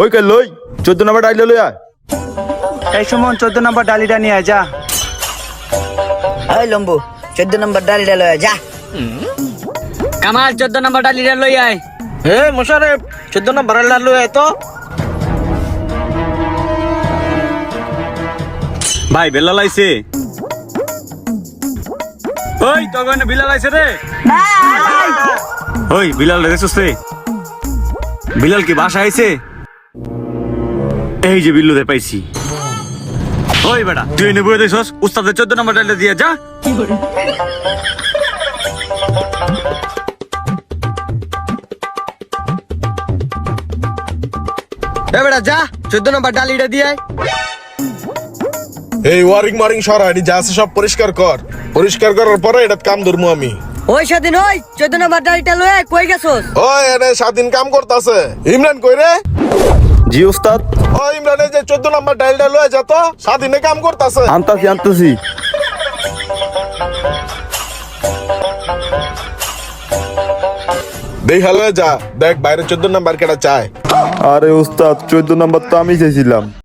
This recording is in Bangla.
ওই কে লই 14 নাম্বার ডাইলে লই আয়। এই সুমন 14 নম্বর ডালিটা নিয়ে আয় যা। ওই লম্বু 14 নম্বর ডালিটা লয়ে যা। কামাল 14 নম্বর ডালিটা লই আয়। হে মোশারেফ 14 নম্বর ডালিটা লয়ে আয় তো। ভাই বেলা লাইছে। ওই তো গনে বিলাল আইছে রে। ওই বিলাল রে সুস্তে। বিলাল কি বাসা আইছে? এই যে বিল্লুদের পাইছি। ওই বেটা তুই এনে বয়ে দিছস উস্তাদের 14 নম্বর ডাইলে দিয়ে যা। এ বেটা যা 14 নম্বর ডালিটা দিয়ে আয়। এই ওয়ারিং মারিং সরা এটি যা আছে সব পরিষ্কার কর। পরিষ্কার করার পরে এটা কাম ধরমু আমি। ওই স্বাধীন ওই 14 নম্বর ডালিটা লয়ে কই গেছস? ওই এনে স্বাধীন কাম করতেছে। ইমরান কই রে? জি উস্তাদ। ও ইমরান এই যে 14 নম্বর ডাইলটা লয়ে যা তো, স্বাধীনে কাম করতেছে। আনতাছি। দেখ হ্যালো যা, দেখ বাইরে 14 নম্বর কেটা চায়। আরে উস্তাদ 14 নাম্বার তো আমি চাইছিলাম।